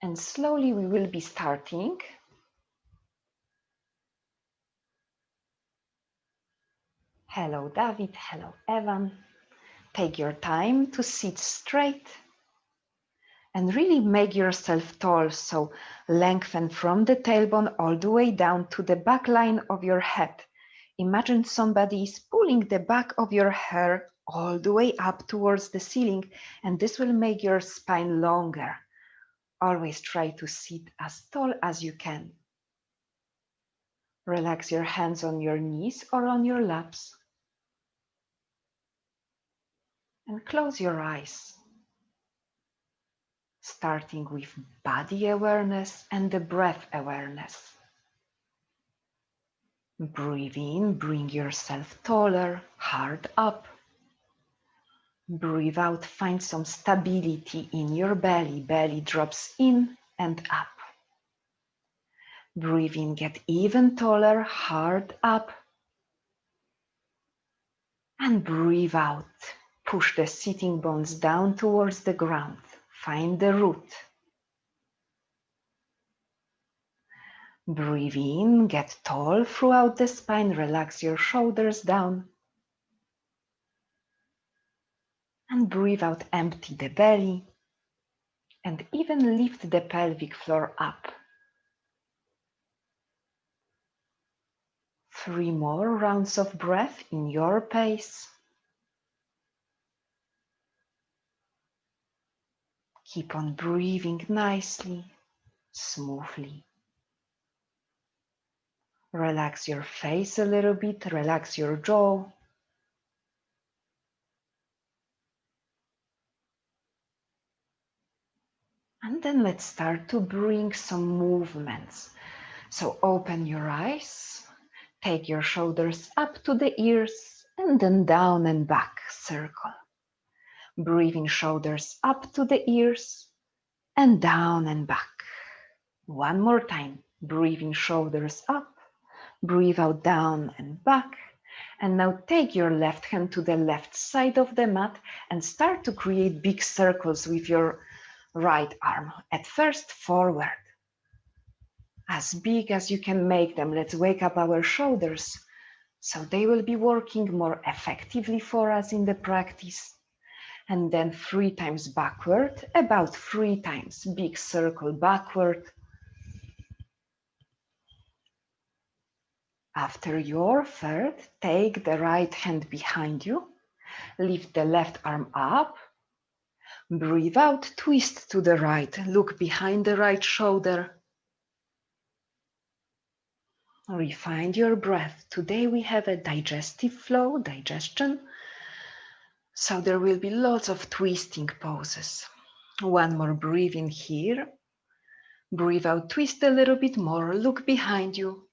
And slowly we will be starting. Hello, David. Hello, Evan. Take your time to sit straight and really make yourself tall. So lengthen from the tailbone all the way down to the back line of your head. Imagine somebody is pulling the back of your hair all the way up towards the ceiling, and this will make your spine longer. Always try to sit as tall as you can. Relax your hands on your knees or on your laps. And close your eyes. Starting with body awareness and the breath awareness. Breathe in, bring yourself taller, heart up. Breathe out, find some stability in your belly. Belly drops in and up. Breathe in, get even taller, heart up. And breathe out, push the sitting bones down towards the ground. Find the root. Breathe in, get tall throughout the spine, relax your shoulders down. And breathe out, empty the belly. And even lift the pelvic floor up. 3 more rounds of breath in your pace. Keep on breathing nicely, smoothly. Relax your face a little bit, relax your jaw. And then let's start to bring some movements. So open your eyes, take your shoulders up to the ears, and then down and back, circle. Breathing shoulders up to the ears, and down and back. One more time, breathing shoulders up, breathe out down and back. And now take your left hand to the left side of the mat and start to create big circles with your right arm. At first, forward. As big as you can make them. Let's wake up our shoulders so they will be working more effectively for us in the practice. And then 3 times backward, about 3 times. Big circle backward. After your third, take the right hand behind you. Lift the left arm up. Breathe out, twist to the right. Look behind the right shoulder. Refine your breath. Today we have a digestive flow, digestion. So there will be lots of twisting poses. One more breathe in here. Breathe out, twist a little bit more. Look behind you.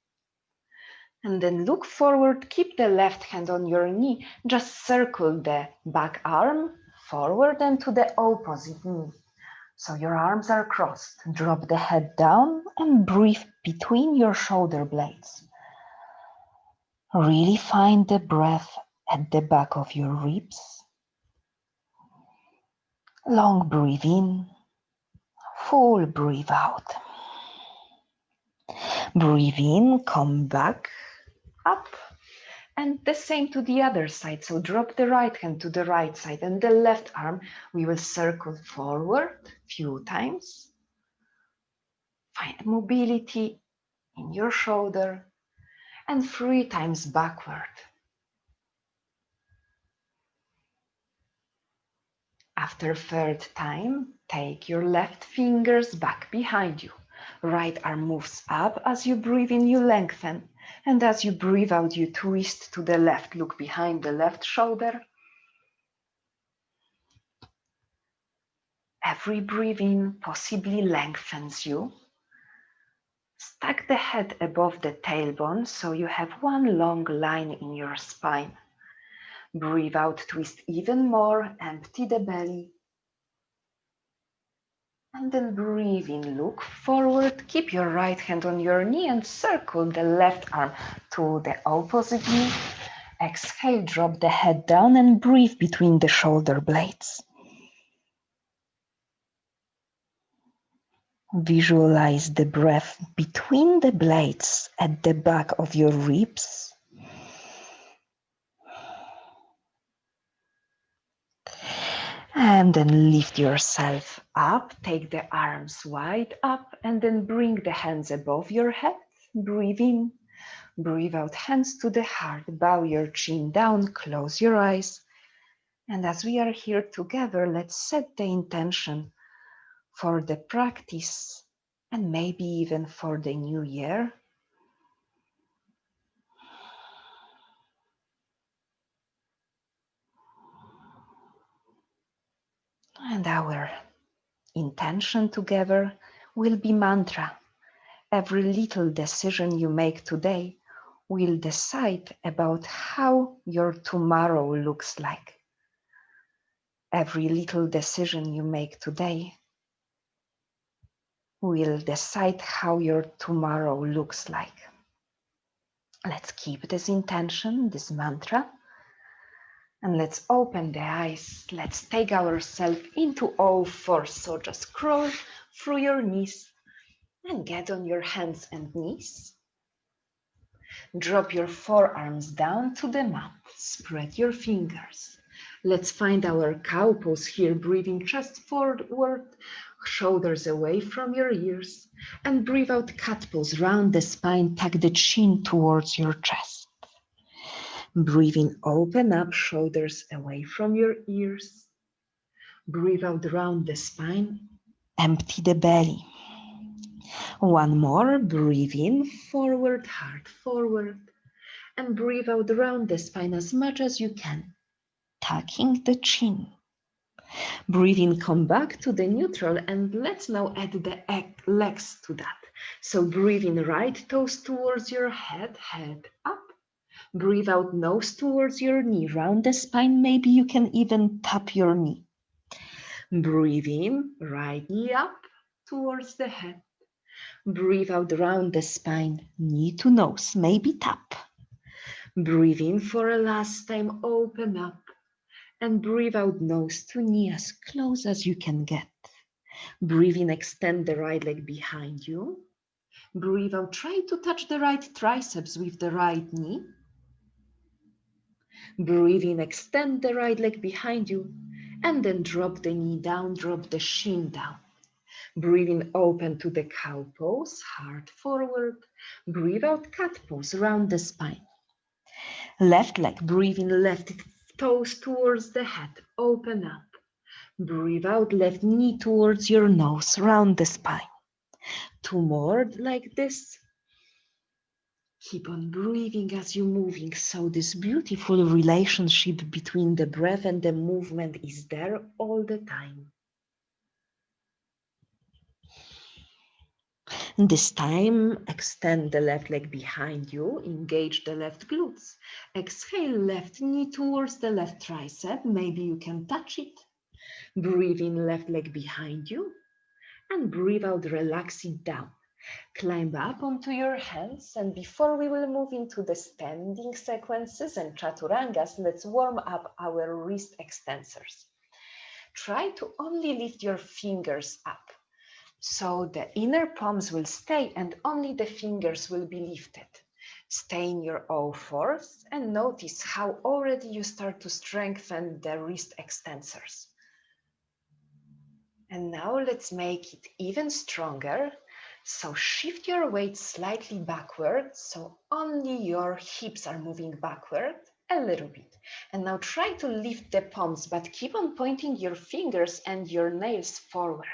And then look forward, keep the left hand on your knee. Just circle the back arm forward and to the opposite knee. So your arms are crossed. Drop the head down and breathe between your shoulder blades. Really find the breath at the back of your ribs. Long breathe in, full breathe out. Breathe in, come back, up. And the same to the other side. So drop the right hand to the right side and the left arm. We will circle forward a few times. Find mobility in your shoulder and 3 times backward. After third time, take your left fingers back behind you. Right arm moves up. As you breathe in, you lengthen. And as you breathe out, you twist to the left. Look behind the left shoulder. Every breath in possibly lengthens you. Stack the head above the tailbone so you have one long line in your spine. Breathe out, twist even more, empty the belly. And then breathe in, look forward, keep your right hand on your knee and circle the left arm to the opposite knee. Exhale, drop the head down and breathe between the shoulder blades. Visualize the breath between the blades at the back of your ribs. And then lift yourself up, take the arms wide up, and then bring the hands above your head. Breathe in, breathe out, hands to the heart, bow your chin down, close your eyes. And as we are here together, let's set the intention for the practice and maybe even for the new year. And our intention together will be mantra. Every little decision you make today will decide about how your tomorrow looks like. Every little decision you make today will decide how your tomorrow looks like. Let's keep this intention, this mantra, and let's open the eyes. Let's take ourselves into all fours. So just crawl through your knees and get on your hands and knees. Drop your forearms down to the mat. Spread your fingers. Let's find our cow pose here, breathing chest forward, shoulders away from your ears, and breathe out cat pose, round the spine, tuck the chin towards your chest. Breathing, open up, shoulders away from your ears. Breathe out, round the spine, empty the belly. One more, breathe in, forward, heart forward, and breathe out, round the spine as much as you can, tucking the chin. Breathe in, come back to the neutral, and let's now add the legs to that. So breathe in, right toes towards your head, head up. Breathe out, nose towards your knee, round the spine. Maybe you can even tap your knee. Breathe in, right knee up towards the head. Breathe out, round the spine, knee to nose, maybe tap. Breathe in for a last time, open up. And breathe out, nose to knee, as close as you can get. Breathe in, extend the right leg behind you. Breathe out, try to touch the right triceps with the right knee. Breathe in, extend the right leg behind you, and then drop the knee down, drop the shin down. Breathe in, open to the cow pose, heart forward. Breathe out, cat pose, round the spine. Left leg, breathe in, left toes towards the head, open up. Breathe out, left knee towards your nose, round the spine. Two more like this. Keep on breathing as you're moving. So this beautiful relationship between the breath and the movement is there all the time. This time, extend the left leg behind you, engage the left glutes. Exhale, left knee towards the left tricep. Maybe you can touch it. Breathe in, left leg behind you. And breathe out, relax it down. Climb up onto your hands, and before we will move into the standing sequences and chaturangas, let's warm up our wrist extensors. Try to only lift your fingers up, so the inner palms will stay and only the fingers will be lifted. Stay in your all fours and notice how already you start to strengthen the wrist extensors. And now let's make it even stronger. So shift your weight slightly backward, so only your hips are moving backward a little bit. And now try to lift the palms, but keep on pointing your fingers and your nails forward.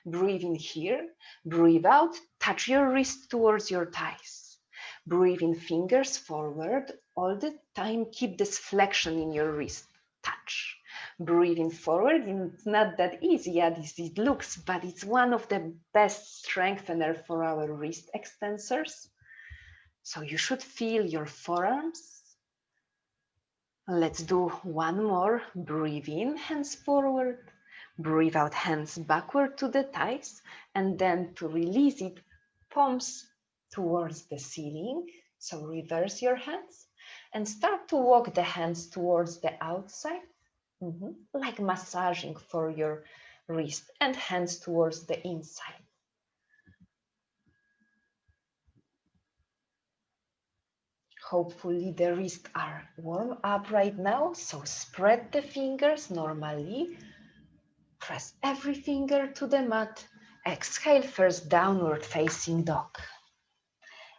Breathe in here, breathe out, touch your wrist towards your thighs. Breathe in, fingers forward, all the time keep this flexion in your wrist, touch. Breathing forward, it's not that easy as it looks, but it's one of the best strengthener for our wrist extensors. So you should feel your forearms. Let's do one more. Breathe in, hands forward. Breathe out, hands backward to the thighs. And then to release it, palms towards the ceiling. So reverse your hands and start to walk the hands towards the outside. Like massaging for your wrist, and hands towards the inside. Hopefully the wrists are warm up right now, so spread the fingers normally. Press every finger to the mat. Exhale, first downward facing dog.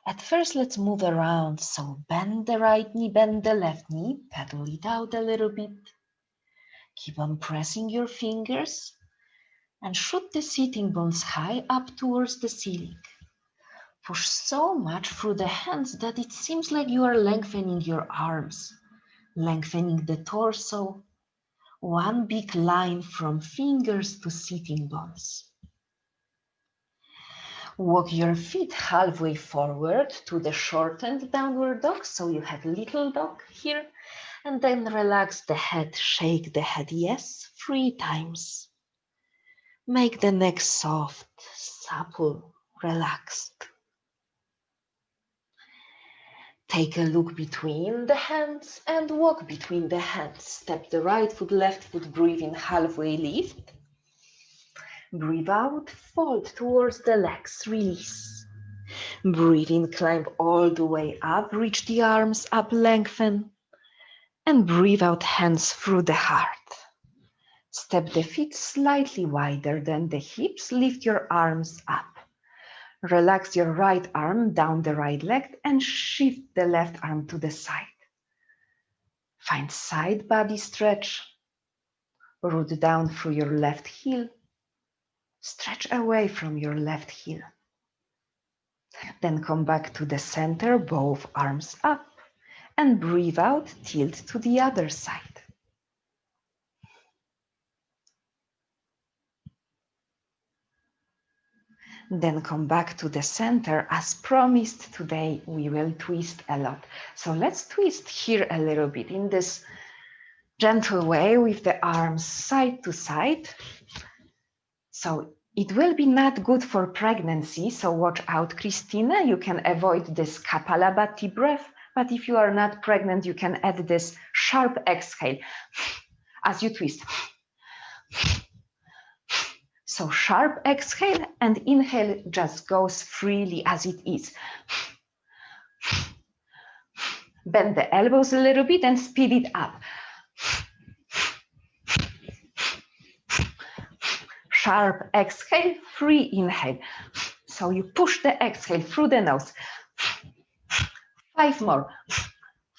At first, let's move around. So bend the right knee, bend the left knee, pedal it out a little bit. Keep on pressing your fingers and shoot the sitting bones high up towards the ceiling. Push so much through the hands that it seems like you are lengthening your arms, lengthening the torso. One big line from fingers to sitting bones. Walk your feet halfway forward to the shortened downward dog, so you have little dog here, and then relax the head, shake the head, yes, 3 times. Make the neck soft, supple, relaxed. Take a look between the hands and walk between the hands. Step the right foot, left foot, breathe in, halfway lift. Breathe out, fold towards the legs, release. Breathe in, climb all the way up, reach the arms up, lengthen. And breathe out, hands through the heart. Step the feet slightly wider than the hips, lift your arms up. Relax your right arm down the right leg and shift the left arm to the side. Find side body stretch. Root down through your left heel. Stretch away from your left heel. Then come back to the center, both arms up, and breathe out, tilt to the other side. Then come back to the center. As promised, today we will twist a lot. So let's twist here a little bit in this gentle way with the arms side to side. So it will be not good for pregnancy, so watch out, Christina. You can avoid this Kapalabhati breath, but if you are not pregnant, you can add this sharp exhale as you twist. So sharp exhale and inhale just goes freely as it is. Bend the elbows a little bit and speed it up. Sharp exhale, free inhale. So you push the exhale through the nose. 5 more.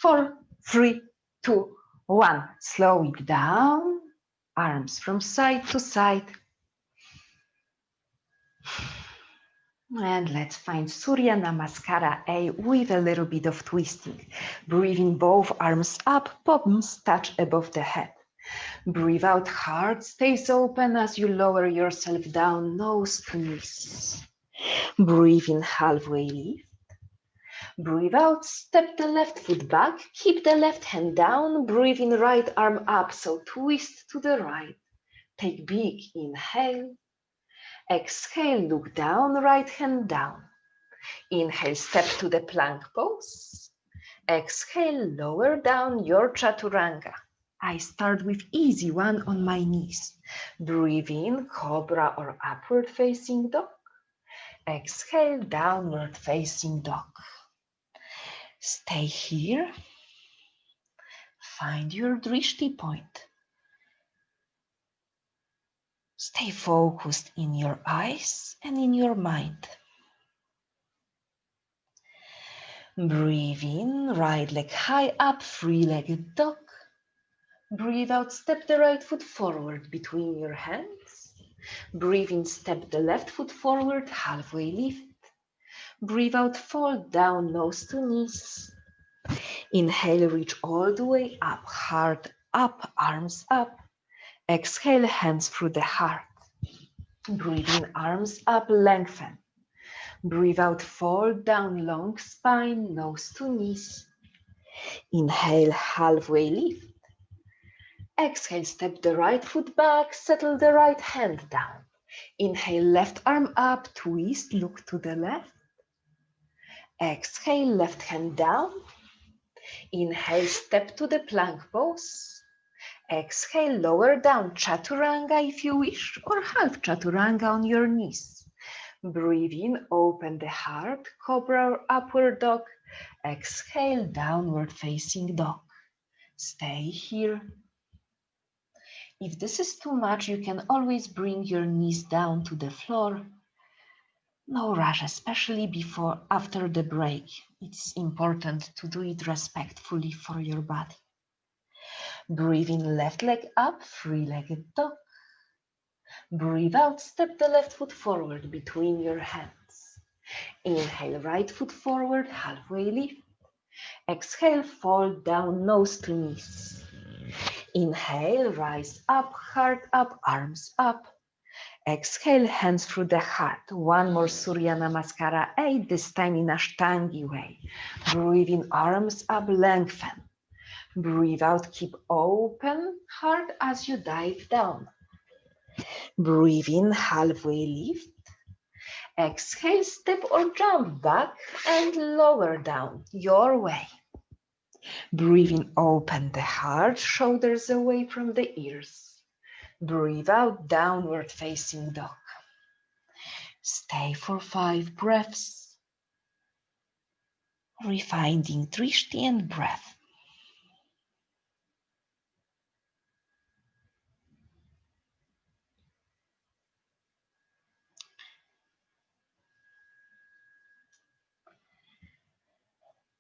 4, 3, 2, 1. Slow it down. Arms from side to side. And let's find Surya Namaskara A with a little bit of twisting. Breathing both arms up, palms touch above the head. Breathe out, heart stays open as you lower yourself down, nose to knees. Breathe in, halfway lift. Breathe out, step the left foot back, keep the left hand down, breathe in, right arm up, so twist to the right. Take big inhale. Exhale, look down, right hand down. Inhale, step to the plank pose. Exhale, lower down your Chaturanga. I start with easy one on my knees. Breathe in, cobra or upward facing dog. Exhale, downward facing dog. Stay here. Find your drishti point. Stay focused in your eyes and in your mind. Breathe in, right leg high up, three-legged dog. Breathe out, step the right foot forward between your hands. Breathe in, step the left foot forward, halfway lift. Breathe out, fold down, nose to knees. Inhale, reach all the way up, heart up, arms up. Exhale, hands through the heart. Breathe in, arms up, lengthen. Breathe out, fold down, long spine, nose to knees. Inhale, halfway lift. Exhale, step the right foot back, settle the right hand down. Inhale, left arm up, twist, look to the left. Exhale, left hand down. Inhale, step to the plank pose. Exhale, lower down, Chaturanga if you wish, or half Chaturanga on your knees. Breathe in, open the heart, cobra or upward dog. Exhale, downward facing dog. Stay here. If this is too much, you can always bring your knees down to the floor. No rush, especially after the break. It's important to do it respectfully for your body. Breathe in, left leg up, three-legged dog. Breathe out, step the left foot forward between your hands. Inhale, right foot forward, halfway lift. Exhale, fold down, nose to knees. Inhale, rise up, heart up, arms up. Exhale, hands through the heart. One more Surya Namaskara 8, this time in Ashtangi way. Breathe in, arms up, lengthen. Breathe out, keep open heart as you dive down. Breathe in, halfway lift. Exhale, step or jump back and lower down, your way. Breathe in, open the heart, shoulders away from the ears. Breathe out, downward facing dog. Stay for 5 breaths. Refinding drishti and breath.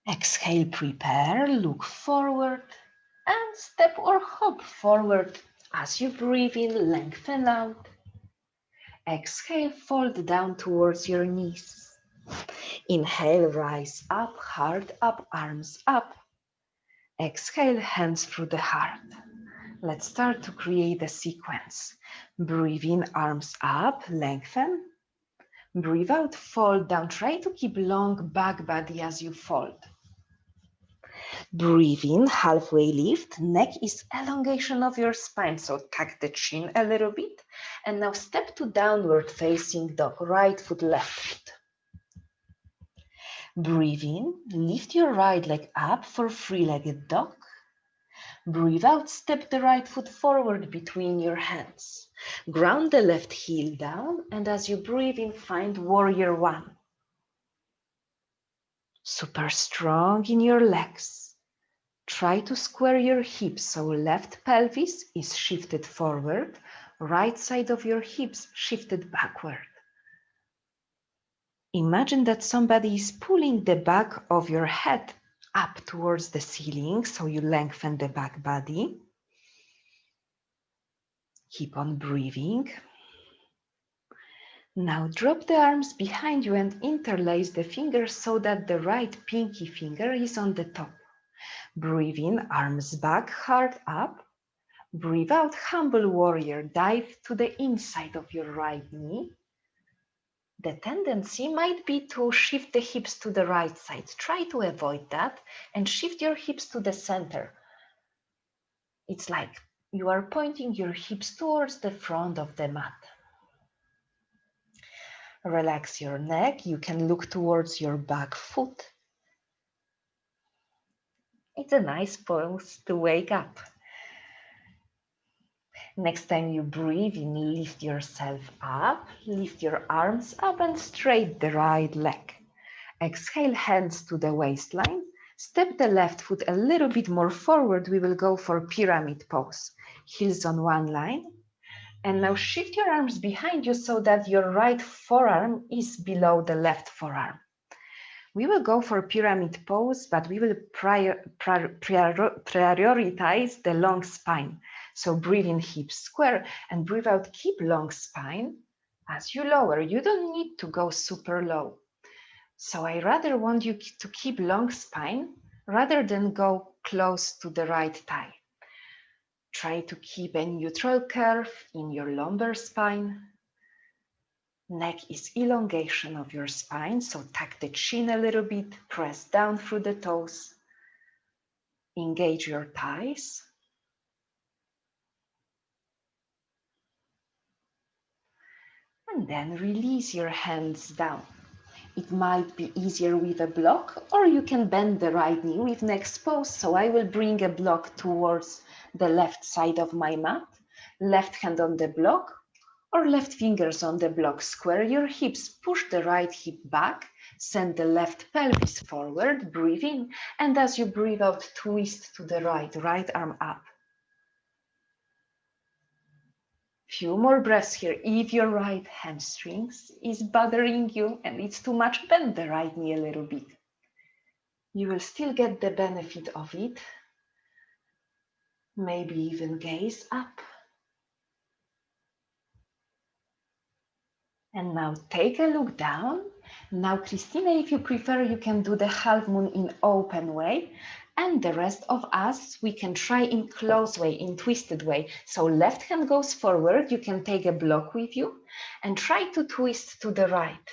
Exhale, prepare, look forward and step or hop forward. As you breathe in, lengthen out. Exhale, fold down towards your knees. Inhale, rise up, heart up, arms up. Exhale, hands through the heart. Let's start to create a sequence. Breathe in, arms up, lengthen. Breathe out, fold down. Try to keep long back body as you fold. Breathe in, halfway lift. Neck is elongation of your spine, so tuck the chin a little bit. And now step to downward facing dog, right foot, left foot. Breathe in, lift your right leg up for three-legged dog. Breathe out, step the right foot forward between your hands. Ground the left heel down, and as you breathe in, find warrior one. Super strong in your legs. Try to square your hips so left pelvis is shifted forward, right side of your hips shifted backward. Imagine that somebody is pulling the back of your head up towards the ceiling, so you lengthen the back body. Keep on breathing. Now drop the arms behind you and interlace the fingers so that the right pinky finger is on the top. Breathe in, arms back, heart up. Breathe out, humble warrior, dive to the inside of your right knee. The tendency might be to shift the hips to the right side. Try to avoid that and shift your hips to the center. It's like you are pointing your hips towards the front of the mat. Relax your neck. You can look towards your back foot. It's a nice pose to wake up. Next time you breathe in, lift yourself up, lift your arms up and straight the right leg. Exhale, hands to the waistline. Step the left foot a little bit more forward. We will go for pyramid pose. Heels on one line. And now shift your arms behind you so that your right forearm is below the left forearm. We will go for pyramid pose, but we will prioritize the long spine. So breathe in, hips square, and breathe out, keep long spine. As you lower, you don't need to go super low. So I rather want you to keep long spine rather than go close to the right thigh. Try to keep a neutral curve in your lumbar spine. Neck is elongation of your spine, so tuck the chin a little bit, press down through the toes. Engage your thighs. And then release your hands down. It might be easier with a block, or you can bend the right knee with next pose. So I will bring a block towards the left side of my mat, left hand on the block, or left fingers on the block. Square your hips, push the right hip back, send the left pelvis forward, breathe in, and as you breathe out, twist to the right arm up. Few more breaths here. If your right hamstrings is bothering you and it's too much, bend the right knee a little bit. You will still get the benefit of it. Maybe even gaze up. And now take a look down. Now, Christina, if you prefer, you can do the half moon in open way. And the rest of us, we can try in close way, in twisted way. So left hand goes forward. You can take a block with you and try to twist to the right.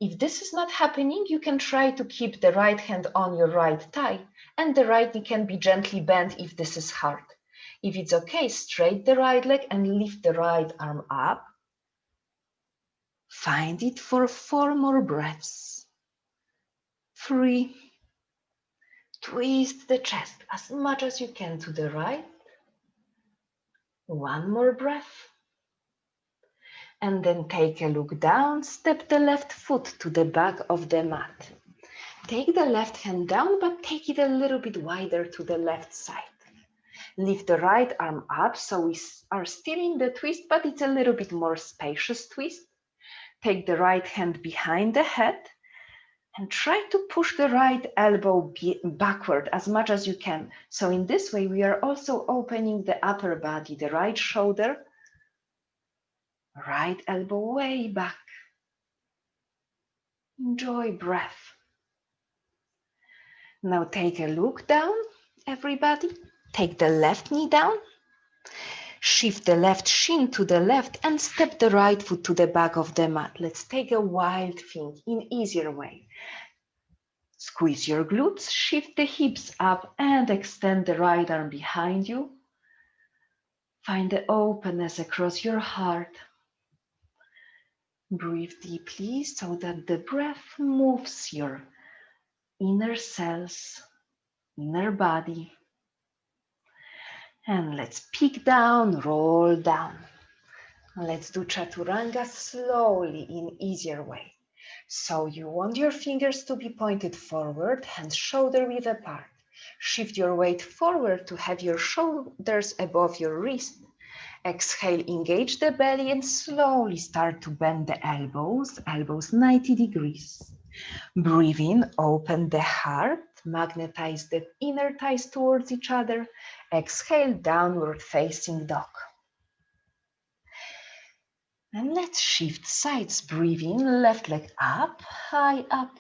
If this is not happening, you can try to keep the right hand on your right thigh and the right knee can be gently bent if this is hard. If it's okay, straight the right leg and lift the right arm up. Find it for 4 more breaths. 3. Twist the chest as much as you can to the right. 1 more breath. And then take a look down. Step the left foot to the back of the mat. Take the left hand down, but take it a little bit wider to the left side. Lift the right arm up, so we are still in the twist, but it's a little bit more spacious twist. Take the right hand behind the head and try to push the right elbow backward as much as you can. So in this way, we are also opening the upper body, the right shoulder, right elbow way back. Enjoy breath. Now take a look down, everybody. Take the left knee down. Shift the left shin to the left and step the right foot to the back of the mat. Let's take a wild thing in easier way. Squeeze your glutes, shift the hips up and extend the right arm behind you. Find the openness across your heart. Breathe deeply so that the breath moves your inner cells, inner body. And let's peek down, roll down. Let's do Chaturanga slowly in easier way. So you want your fingers to be pointed forward, hands shoulder width apart. Shift your weight forward to have your shoulders above your wrist. Exhale, engage the belly and slowly start to bend the elbows 90 degrees. Breathe in, open the heart, magnetize the inner thighs towards each other. Exhale, downward facing dog. And let's shift sides. Breathe in, left leg up, high up.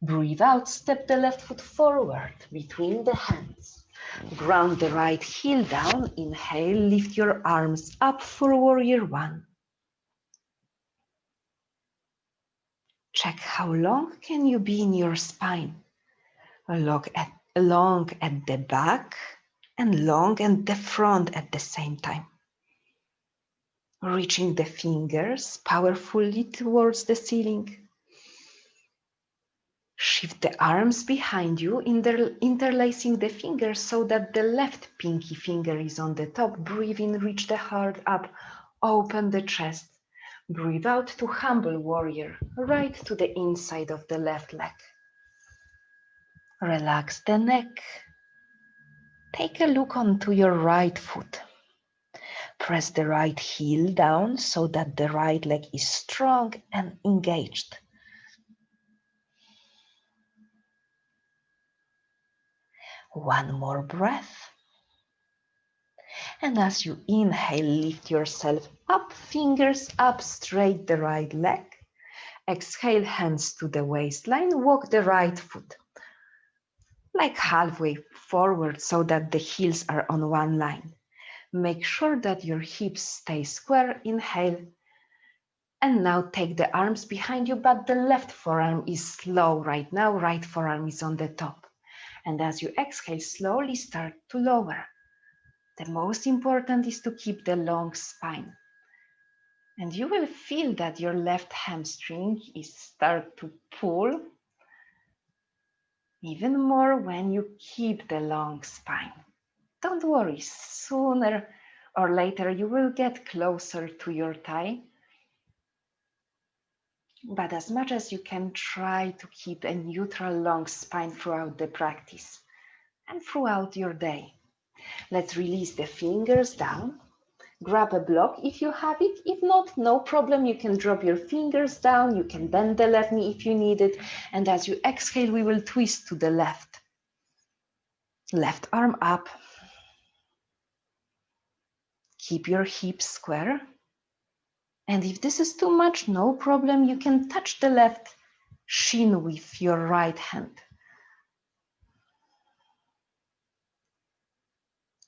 Breathe out, step the left foot forward between the hands. Ground the right heel down. Inhale, lift your arms up for warrior one. Check how long can you be in your spine. Long at the back and long at the front at the same time. Reaching the fingers powerfully towards the ceiling. Shift the arms behind you, interlacing the fingers so that the left pinky finger is on the top. Breathe in, reach the heart up, open the chest. Breathe out to humble warrior, right to the inside of the left leg. Relax the neck. Take a look onto your right foot. Press the right heel down so that the right leg is strong and engaged. One more breath. And as you inhale, lift yourself up, fingers up, straight the right leg. Exhale, hands to the waistline, walk the right foot like halfway forward so that the heels are on one line. Make sure that your hips stay square. Inhale. And now take the arms behind you, but the left forearm is low right now. Right forearm is on the top. And as you exhale, slowly start to lower. The most important is to keep the long spine. And you will feel that your left hamstring is start to pull even more when you keep the long spine. Don't worry, sooner or later you will get closer to your thigh. But as much as you can, try to keep a neutral long spine throughout the practice and throughout your day. Let's release the fingers down. Grab a block if you have it. If not, no problem. You can drop your fingers down. You can bend the left knee if you need it. And as you exhale, we will twist to the left. Left arm up. Keep your hips square. And if this is too much, no problem. You can touch the left shin with your right hand.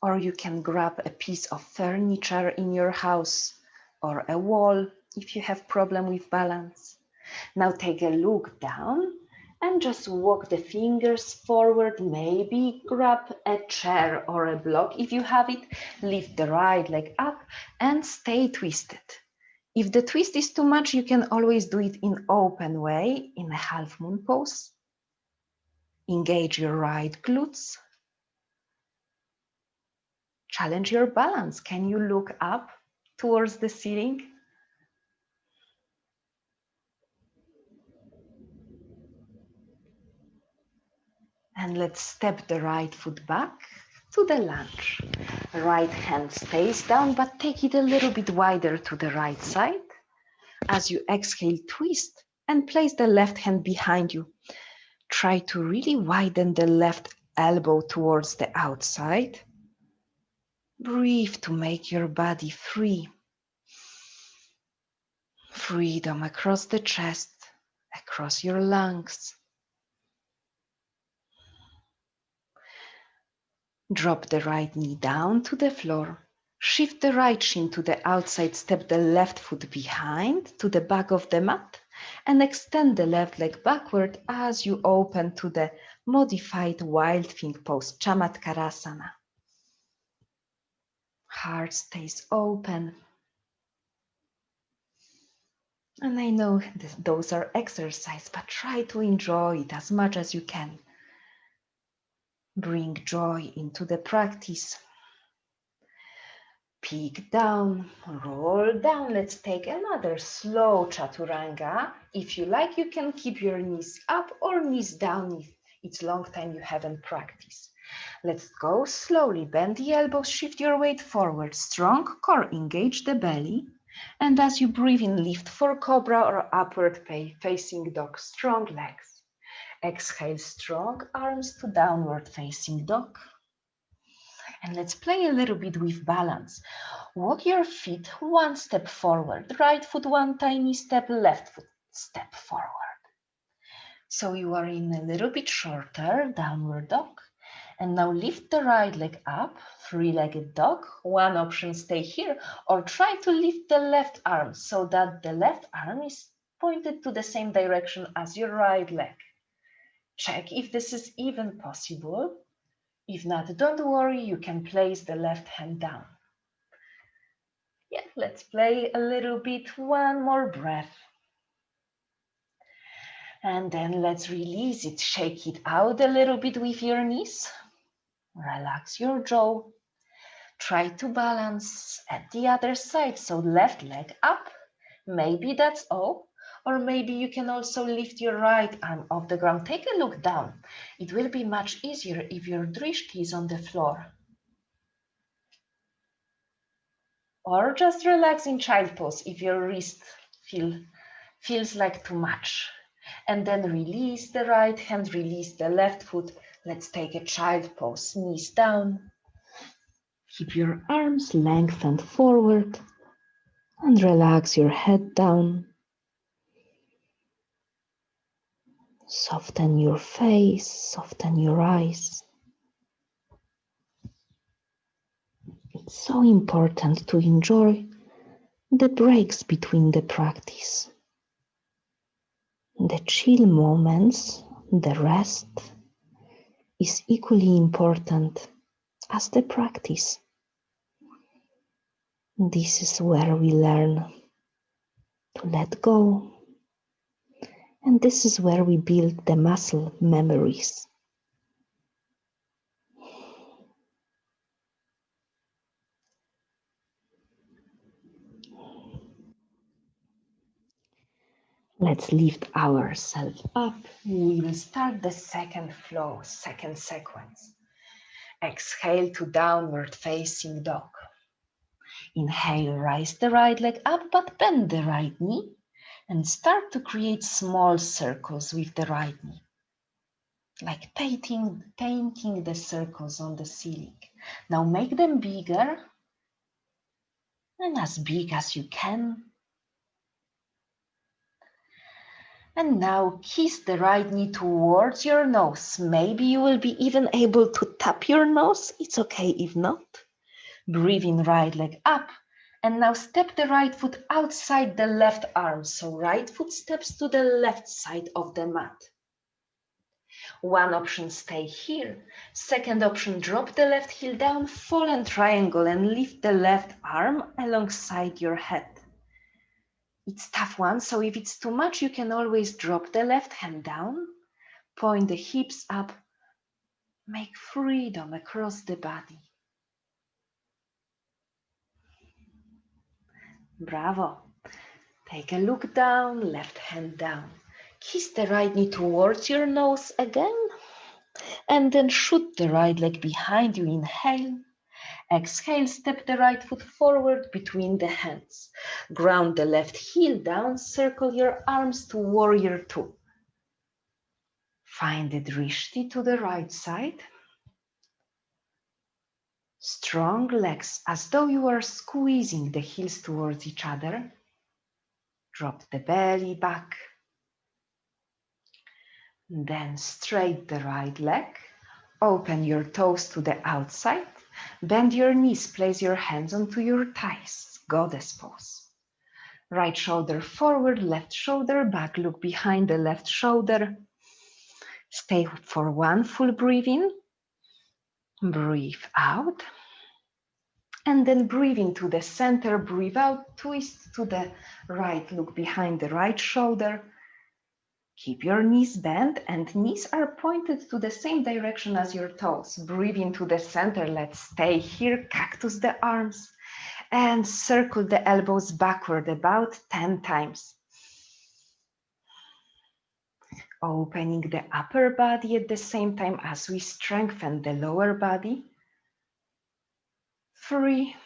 Or you can grab a piece of furniture in your house or a wall if you have problem with balance. Now take a look down and just walk the fingers forward. Maybe grab a chair or a block if you have it. Lift the right leg up and stay twisted. If the twist is too much, you can always do it in open way in a half moon pose. Engage your right glutes. Challenge your balance. Can you look up towards the ceiling? And let's step the right foot back to the lunge. Right hand stays down, but take it a little bit wider to the right side. As you exhale, twist and place the left hand behind you. Try to really widen the left elbow towards the outside. Breathe to make your body free. Freedom across the chest, across your lungs. Drop the right knee down to the floor. Shift the right shin to the outside, step the left foot behind to the back of the mat, and extend the left leg backward as you open to the modified wild thing pose, Tarasana. Heart stays open. And I know those are exercises, but try to enjoy it as much as you can. Bring joy into the practice. Peek down, roll down. Let's take another slow Chaturanga. If you like, you can keep your knees up or knees down if it's a long time you haven't practiced. Let's go slowly. Bend the elbows, shift your weight forward. Strong core, engage the belly. And as you breathe in, lift for cobra or upward facing dog. Strong legs. Exhale, strong arms to downward facing dog. And let's play a little bit with balance. Walk your feet one step forward. Right foot one tiny step, left foot step forward. So you are in a little bit shorter downward dog. And now lift the right leg up, three-legged dog. One option, stay here, or try to lift the left arm so that the left arm is pointed to the same direction as your right leg. Check if this is even possible. If not, don't worry, you can place the left hand down. Yeah, let's play a little bit, one more breath. And then let's release it, shake it out a little bit with your knees. Relax your jaw. Try to balance at the other side, so left leg up. Maybe that's all. Or maybe you can also lift your right arm off the ground. Take a look down. It will be much easier if your drishti is on the floor. Or just relax in child pose if your wrist feels like too much. And then release the right hand, release the left foot. Let's take a child pose, knees down. Keep your arms lengthened forward and relax your head down. Soften your face, soften your eyes. It's so important to enjoy the breaks between the practice. The chill moments, the rest, is equally important as the practice. This is where we learn to let go. And this is where we build the muscle memories. Let's lift ourselves up. We will start the second flow, second sequence. Exhale to downward facing dog. Inhale, rise the right leg up, but bend the right knee and start to create small circles with the right knee. Like painting the circles on the ceiling. Now make them bigger and as big as you can. And now kiss the right knee towards your nose. Maybe you will be even able to tap your nose. It's okay if not. Breathe in, right leg up. And now step the right foot outside the left arm. So right foot steps to the left side of the mat. One option, stay here. Second option, drop the left heel down, fallen triangle, and lift the left arm alongside your head. It's a tough one, so if it's too much, you can always drop the left hand down, point the hips up, make freedom across the body. Bravo. Take a look down, left hand down. Kiss the right knee towards your nose again, and then shoot the right leg behind you. Inhale. Exhale, step the right foot forward between the hands. Ground the left heel down, circle your arms to warrior two. Find the drishti to the right side. Strong legs, as though you are squeezing the heels towards each other. Drop the belly back. Then straight the right leg. Open your toes to the outside. Bend your knees, place your hands onto your thighs. Goddess pose. Right shoulder forward, left shoulder back. Look behind the left shoulder. Stay for one full breath in. Breathe out. And then breathe into the center, breathe out, twist to the right, look behind the right shoulder. Keep your knees bent and knees are pointed to the same direction as your toes. Breathe into the center, let's stay here, cactus the arms and circle the elbows backward about 10 times. Opening the upper body at the same time as we strengthen the lower body. 3,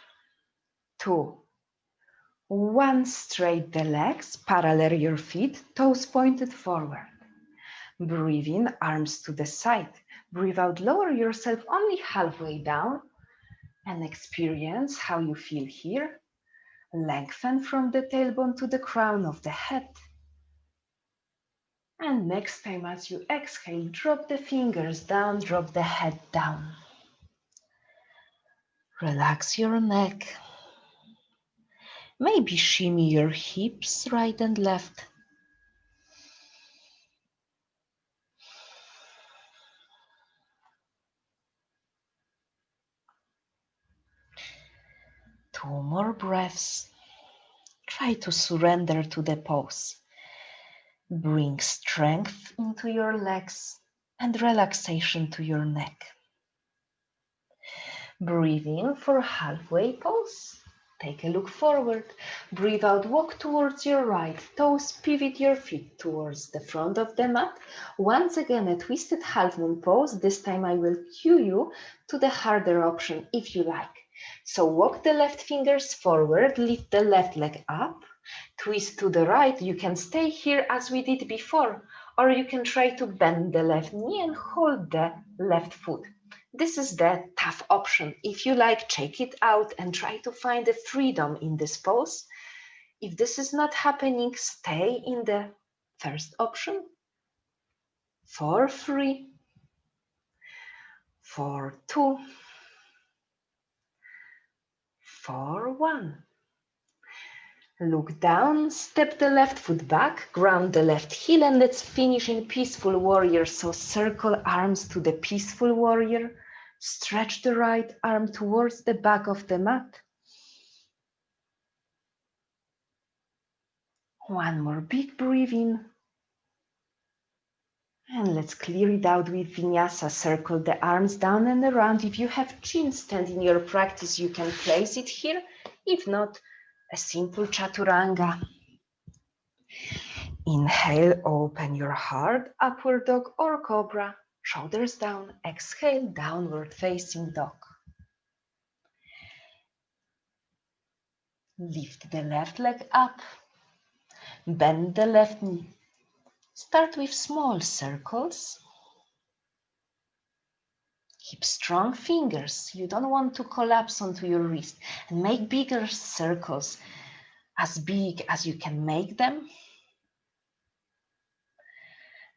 2, 1, straight the legs, parallel your feet, toes pointed forward. Breathe in, arms to the side. Breathe out, lower yourself only halfway down and experience how you feel here. Lengthen from the tailbone to the crown of the head. And next time as you exhale, drop the fingers down, drop the head down. Relax your neck. Maybe shimmy your hips right and left. Two more breaths. Try to surrender to the pose. Bring strength into your legs and relaxation to your neck. Breathe in for halfway pose. Take a look forward. Breathe out, walk towards your right. Toes pivot your feet towards the front of the mat. Once again, a twisted half moon pose. This time I will cue you to the harder option if you like. So walk the left fingers forward, lift the left leg up, twist to the right. You can stay here as we did before, or you can try to bend the left knee and hold the left foot. This is the tough option. If you like, check it out and try to find the freedom in this pose. If this is not happening, stay in the first option. 4, 3, 4, 2, 4, 1. Look down, step the left foot back, ground the left heel, and let's finish in peaceful warrior. So circle arms to the peaceful warrior. Stretch the right arm towards the back of the mat. One more big breath in. And let's clear it out with vinyasa. Circle the arms down and around. If you have chin stand in your practice, you can place it here. If not, a simple chaturanga. Inhale, open your heart, upward dog or cobra, shoulders down. Exhale, downward facing dog. Lift the left leg up, bend the left knee. Start with small circles. Keep strong fingers. You don't want to collapse onto your wrist. And make bigger circles, as big as you can make them.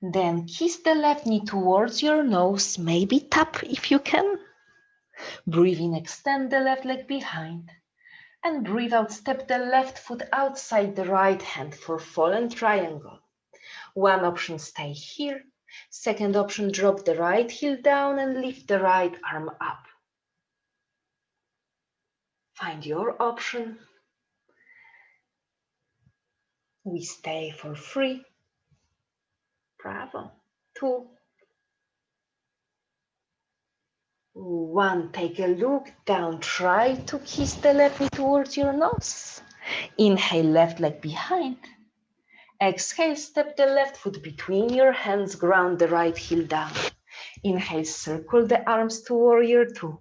Then kiss the left knee towards your nose, maybe tap if you can. Breathe in, extend the left leg behind. And breathe out, step the left foot outside the right hand for fallen triangle. One option, stay here. Second option, drop the right heel down and lift the right arm up. Find your option. We stay for 3. Bravo. 2. 1. Take a look down. Try to kiss the left knee towards your nose. Inhale, left leg behind. Exhale, step the left foot between your hands, ground the right heel down. Inhale, circle the arms to warrior 2.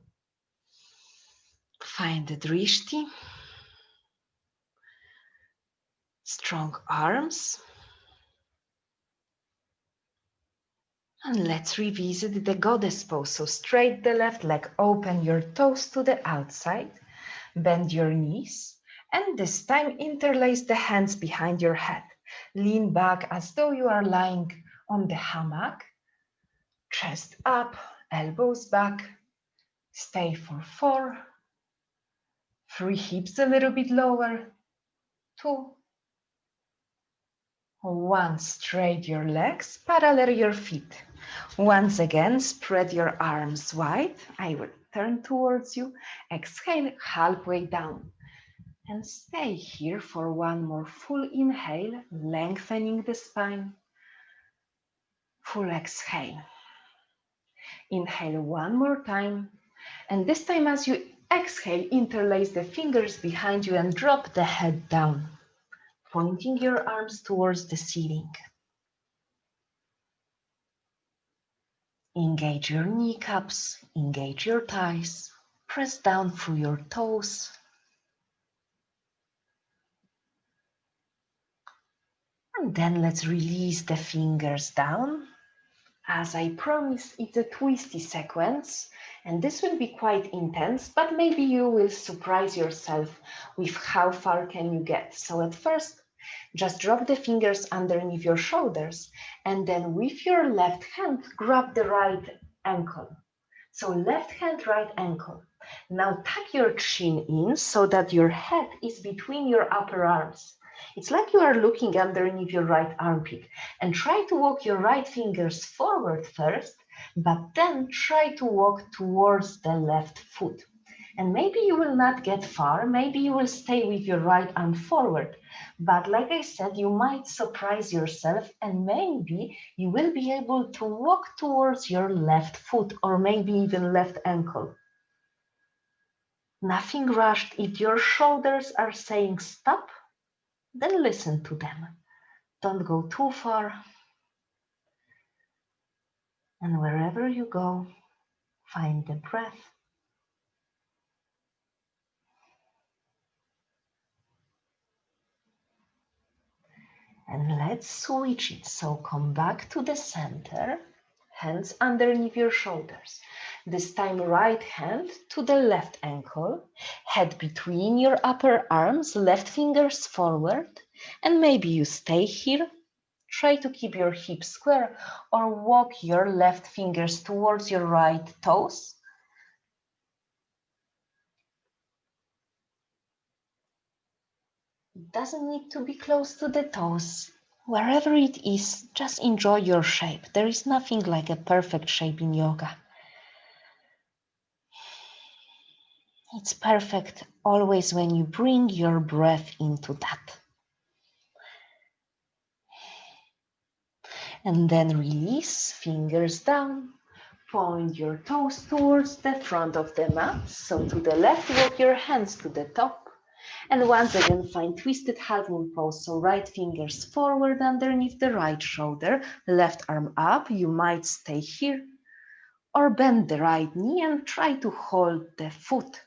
Find the drishti. Strong arms. And let's revisit the goddess pose. So straight the left leg, open your toes to the outside, bend your knees, and this time interlace the hands behind your head. Lean back as though you are lying on the hammock. Chest up, elbows back. Stay for 4. 3, hips a little bit lower. 2. 1, straight your legs, parallel your feet. Once again, spread your arms wide. I will turn towards you. Exhale, halfway down. And stay here for 1 more full inhale, lengthening the spine. Full exhale. Inhale 1 more time. And this time as you exhale, interlace the fingers behind you and drop the head down, pointing your arms towards the ceiling. Engage your kneecaps, engage your thighs, press down through your toes. And then let's release the fingers down. As I promised, it's a twisty sequence, and this will be quite intense, but maybe you will surprise yourself with how far can you get. So at first, just drop the fingers underneath your shoulders, and then with your left hand, grab the right ankle. So left hand, right ankle. Now tuck your chin in so that your head is between your upper arms. It's like you are looking underneath your right armpit, and try to walk your right fingers forward first, but then try to walk towards the left foot. And maybe you will not get far, maybe you will stay with your right arm forward. But like I said, you might surprise yourself and maybe you will be able to walk towards your left foot or maybe even left ankle. Nothing rushed. If your shoulders are saying stop, then listen to them. Don't go too far. And wherever you go, find the breath. And let's switch it. So come back to the center, hands underneath your shoulders. This time right hand to the left ankle, head between your upper arms, left fingers forward, and maybe you stay here. Try to keep your hips square or walk your left fingers towards your right toes. It doesn't need to be close to the toes. Wherever it is, just enjoy your shape. There is nothing like a perfect shape in yoga. It's perfect always when you bring your breath into that. And then release, fingers down. Point your toes towards the front of the mat. So to the left, walk your hands to the top. And once again, find twisted half moon pose. So right fingers forward underneath the right shoulder, left arm up. You might stay here or bend the right knee and try to hold the foot.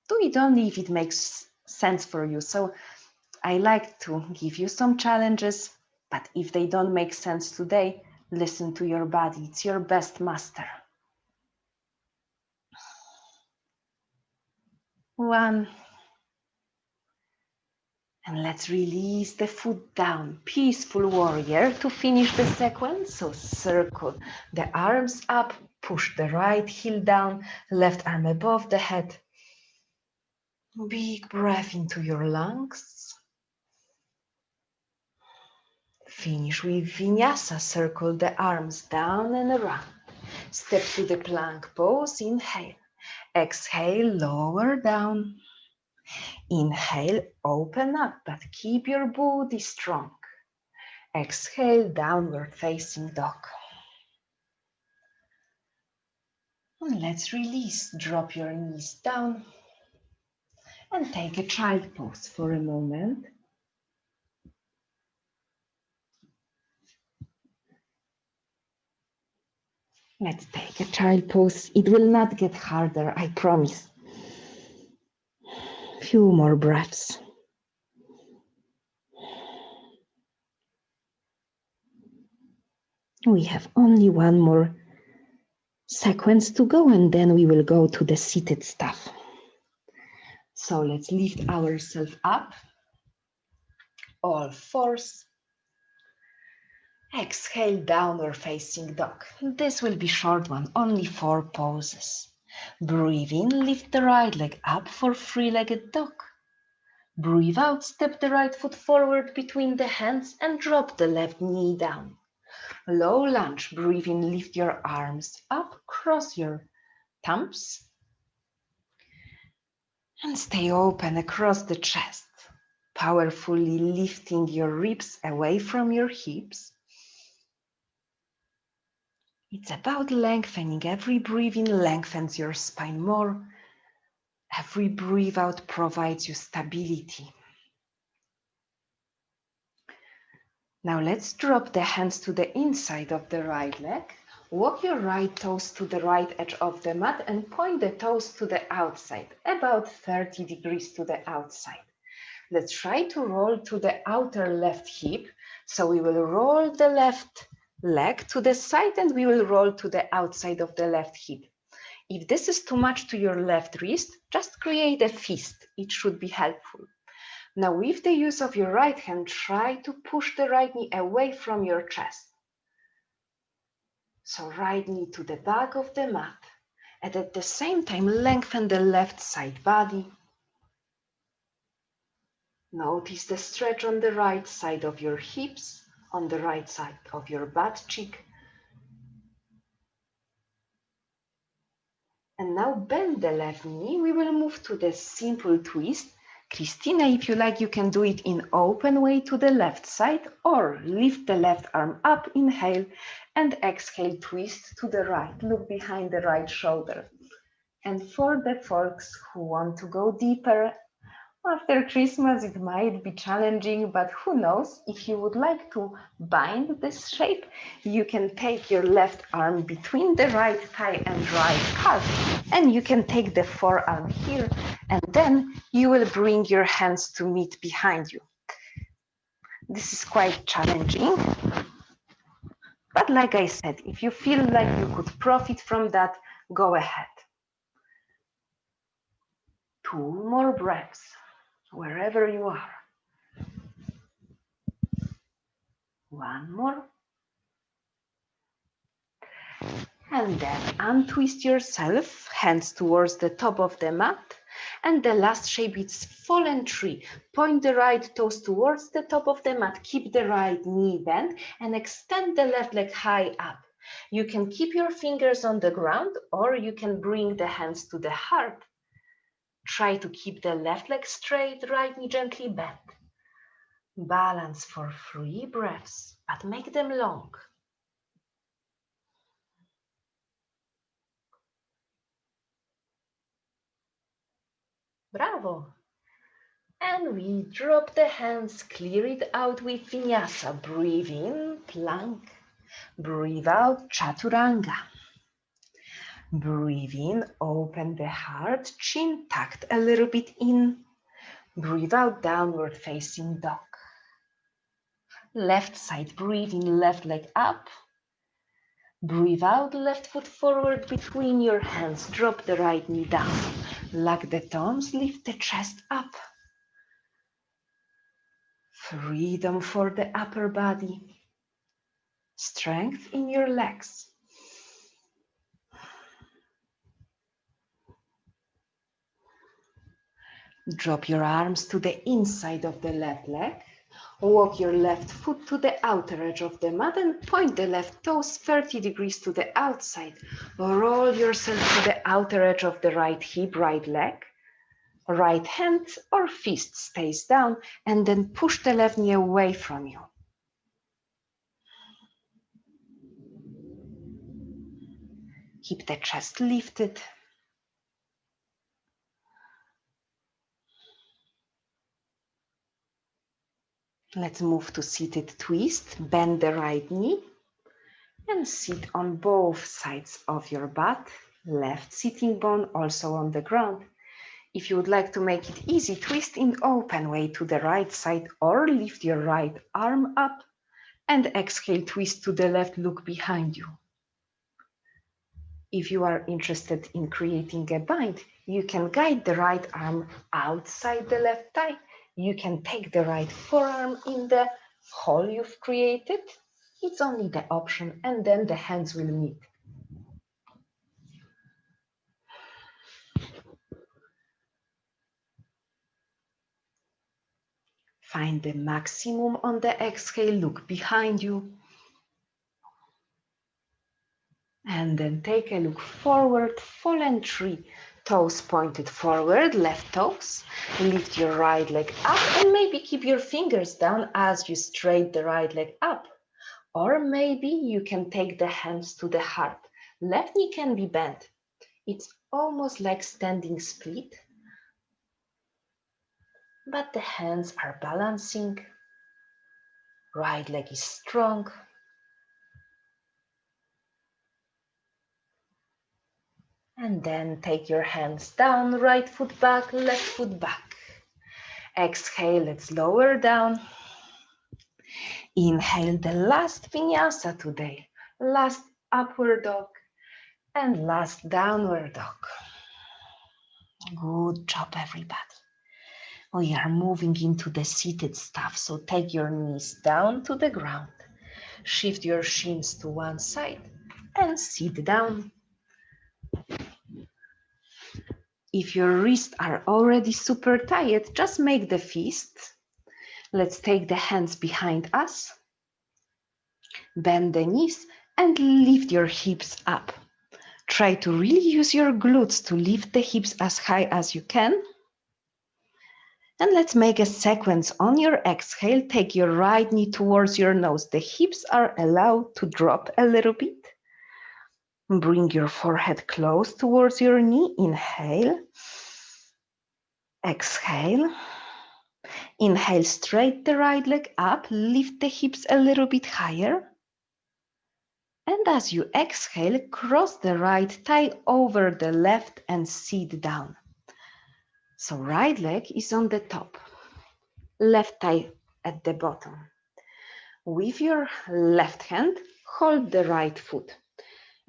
Do it only if it makes sense for you. So I like to give you some challenges, but if they don't make sense today, listen to your body. It's your best master. 1. And let's release the foot down. Peaceful warrior to finish the sequence. So circle the arms up, push the right heel down, left arm above the head. Big breath into your lungs. Finish with vinyasa. Circle the arms down and around. Step to the plank pose. Inhale. Exhale, lower down. Inhale, open up, but keep your booty strong. Exhale, downward facing dog. And let's release. Drop your knees down and take a child pose for a moment. Let's take a child pose. It will not get harder, I promise. Few more breaths. We have only one more sequence to go, and then we will go to the seated stuff. So let's lift ourselves up, all fours. Exhale, downward facing dog. This will be short one, only 4 poses. Breathe in, lift the right leg up for three-legged dog. Breathe out, step the right foot forward between the hands and drop the left knee down. Low lunge, breathe in, lift your arms up, cross your thumbs, and stay open across the chest, powerfully lifting your ribs away from your hips. It's about lengthening. Every breath in lengthens your spine more. Every breath out provides you stability. Now let's drop the hands to the inside of the right leg. Walk your right toes to the right edge of the mat and point the toes to the outside, about 30 degrees to the outside. Let's try to roll to the outer left hip. So we will roll the left leg to the side and we will roll to the outside of the left hip. If this is too much to your left wrist, just create a fist. It should be helpful. Now with the use of your right hand, try to push the right knee away from your chest. So right knee to the back of the mat. And at the same time, lengthen the left side body. Notice the stretch on the right side of your hips, on the right side of your butt cheek. And now bend the left knee. We will move to the simple twist. Christina, if you like, you can do it in open way to the left side or lift the left arm up, inhale, and exhale, twist to the right. Look behind the right shoulder. And for the folks who want to go deeper, after Christmas, it might be challenging, but who knows? If you would like to bind this shape, you can take your left arm between the right thigh and right calf, and you can take the forearm here, and then you will bring your hands to meet behind you. This is quite challenging, but like I said, if you feel like you could profit from that, go ahead. 2 more breaths, wherever you are. 1 more. And then untwist yourself, hands towards the top of the mat. And the last shape is fallen tree. Point the right toes towards the top of the mat. Keep the right knee bent and extend the left leg high up. You can keep your fingers on the ground or you can bring the hands to the heart. Try to keep the left leg straight, right knee gently bent. Balance for 3 breaths, but make them long. Bravo. And we drop the hands, clear it out with Vinyasa. Breathe in, plank. Breathe out, Chaturanga. Breathe in, open the heart, chin tucked a little bit in. Breathe out, downward facing dog. Left side, breathe in, left leg up. Breathe out, left foot forward between your hands. Drop the right knee down. Lock the thumbs, lift the chest up. Freedom for the upper body. Strength in your legs. Drop your arms to the inside of the left leg. Walk your left foot to the outer edge of the mat and point the left toes 30 degrees to the outside. Roll yourself to the outer edge of the right hip, right leg. Right hand or fist stays down and then push the left knee away from you. Keep the chest lifted. Let's move to seated twist. Bend the right knee and sit on both sides of your butt. Left sitting bone also on the ground. If you would like to make it easy, twist in open way to the right side or lift your right arm up and exhale, twist to the left, look behind you. If you are interested in creating a bind, you can guide the right arm outside the left thigh. You can take the right forearm in the hole you've created. It's only the option, and then the hands will meet. Find the maximum on the exhale, look behind you. And then take a look forward, fallen tree. Toes pointed forward, left toes. Lift your right leg up and maybe keep your fingers down as you straight the right leg up. Or maybe you can take the hands to the heart. Left knee can be bent. It's almost like standing split, but the hands are balancing. Right leg is strong. And then take your hands down, right foot back, left foot back. Exhale, let's lower down. Inhale the last vinyasa today. Last upward dog and last downward dog. Good job, everybody. We are moving into the seated stuff, so take your knees down to the ground. Shift your shins to one side and sit down. If your wrists are already super tired, just make the fist. Let's take the hands behind us. Bend the knees and lift your hips up. Try to really use your glutes to lift the hips as high as you can. And let's make a sequence. On your exhale, take your right knee towards your nose. The hips are allowed to drop a little bit. Bring your forehead close towards your knee. Inhale. Exhale. Inhale, straight the right leg up. Lift the hips a little bit higher. And as you exhale, cross the right thigh over the left and sit down. So right leg is on the top, left thigh at the bottom. With your left hand, hold the right foot.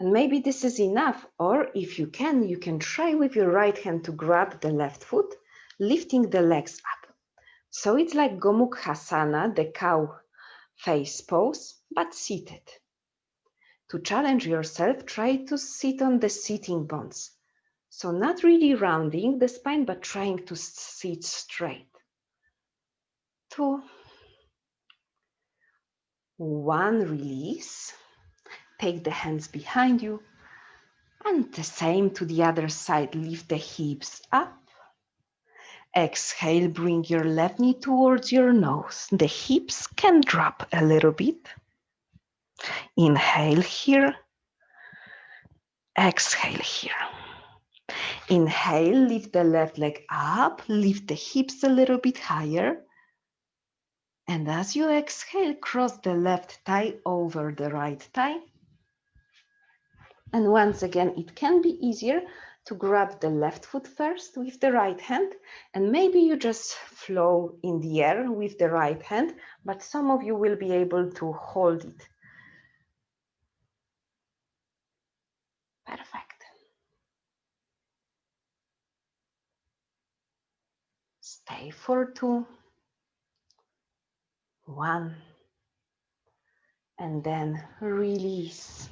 And maybe this is enough, or if you can try with your right hand to grab the left foot, lifting the legs up. So it's like Gomukhasana, the cow face pose, but seated. To challenge yourself, try to sit on the sitting bones. So not really rounding the spine, but trying to sit straight. 2, 1, release. Take the hands behind you. And the same to the other side. Lift the hips up. Exhale, bring your left knee towards your nose. The hips can drop a little bit. Inhale here. Exhale here. Inhale, lift the left leg up, lift the hips a little bit higher. And as you exhale, cross the left thigh over the right thigh. And once again, it can be easier to grab the left foot first with the right hand. And maybe you just flow in the air with the right hand, but some of you will be able to hold it. Perfect. Stay for 2, 1, and then release.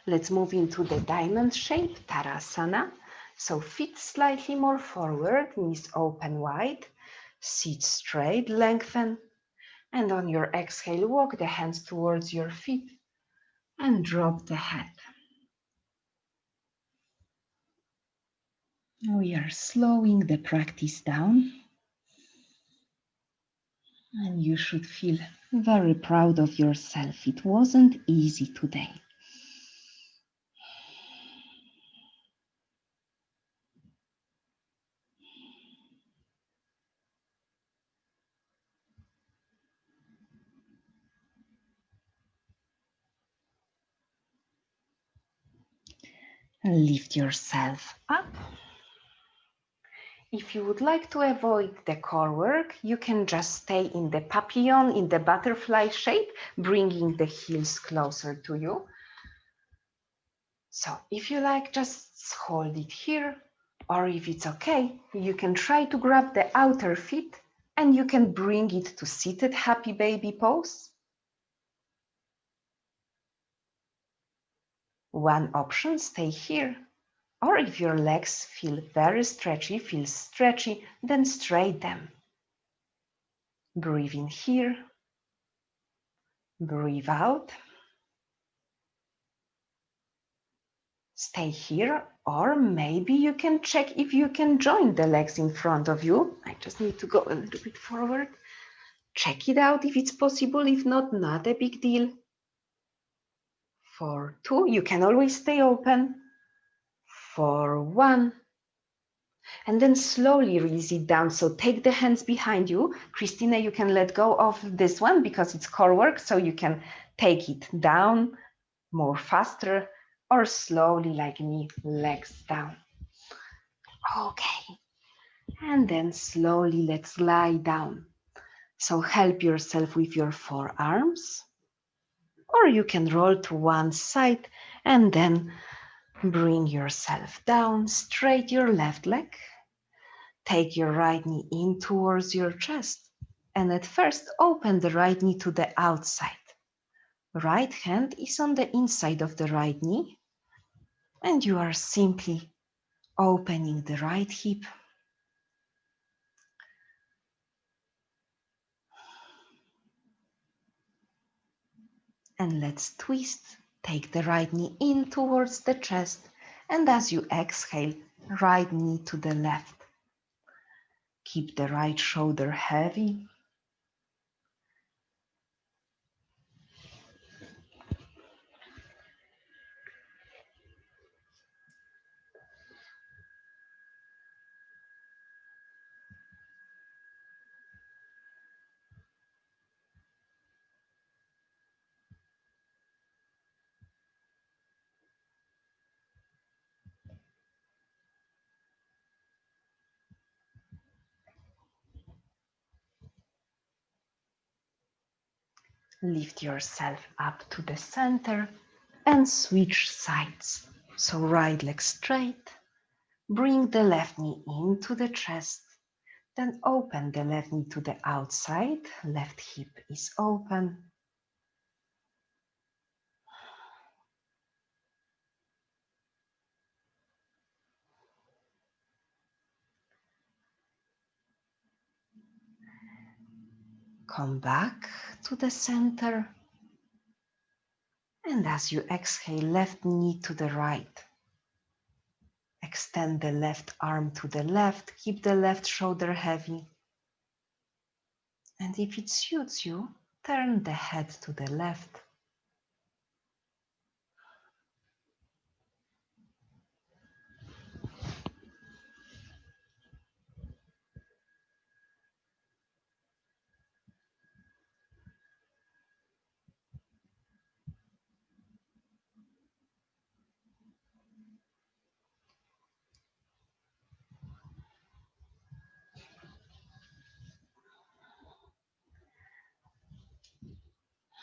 Let's move into the diamond shape, Tarasana. So feet slightly more forward, knees open wide, sit straight, lengthen. And on your exhale, walk the hands towards your feet and drop the head. We are slowing the practice down. And you should feel very proud of yourself. It wasn't easy today. Lift yourself up. If you would like to avoid the core work, you can just stay in the papillon, in the butterfly shape, bringing the heels closer to you. So if you like, just hold it here, or if it's okay, you can try to grab the outer feet and you can bring it to seated happy baby pose. One option, stay here. Or if your legs feel very stretchy, then straight them. Breathe in here. Breathe out. Stay here, or maybe you can check if you can join the legs in front of you. I just need to go a little bit forward. Check it out if it's possible. If not, not a big deal. For 2, you can always stay open. For 1. And then slowly release it down. So take the hands behind you. Christina, you can let go of this one because it's core work. So you can take it down more faster or slowly like me, legs down. Okay. And then slowly let's lie down. So help yourself with your forearms. Or you can roll to one side and then bring yourself down, straight your left leg. Take your right knee in towards your chest. And at first, open the right knee to the outside. Right hand is on the inside of the right knee. And you are simply opening the right hip. And let's twist. Take the right knee in towards the chest. And as you exhale, right knee to the left. Keep the right shoulder heavy. Lift yourself up to the center and switch sides. So right leg straight. Bring the left knee into the chest. Then open the left knee to the outside. Left hip is open. Come back to the center. And as you exhale, left knee to the right. Extend the left arm to the left. Keep the left shoulder heavy. And if it suits you, turn the head to the left.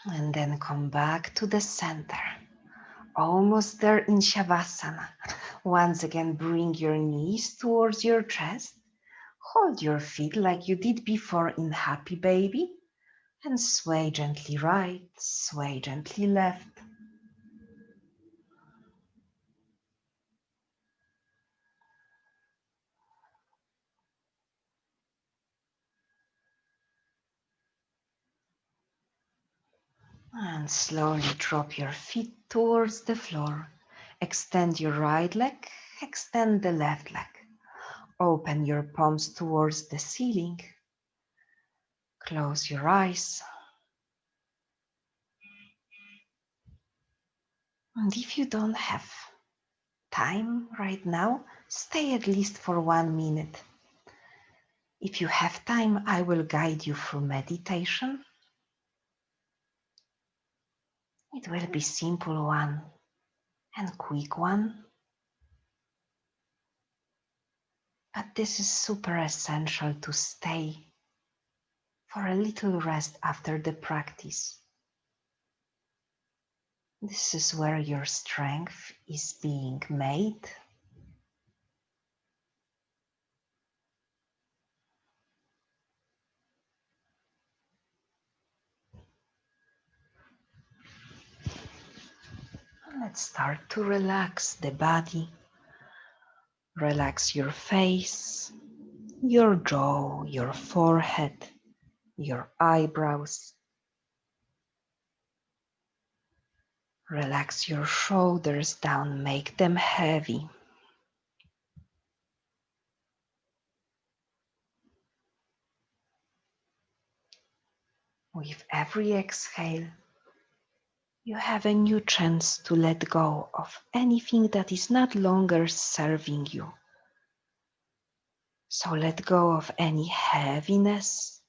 And then come back to the center. Almost there in Shavasana. Once again, bring your knees towards your chest. Hold your feet like you did before in Happy Baby. And sway gently right, sway gently left. And slowly drop your feet towards the floor. Extend your right leg, extend the left leg. Open your palms towards the ceiling. Close your eyes. And if you don't have time right now, stay at least for 1 minute. If you have time, I will guide you through meditation. It will be simple one and quick one. But this is super essential to stay for a little rest after the practice. This is where your strength is being made. Let's start to relax the body. Relax your face, your jaw, your forehead, your eyebrows. Relax your shoulders down, make them heavy. With every exhale, you have a new chance to let go of anything that is not longer serving you. So let go of any heaviness.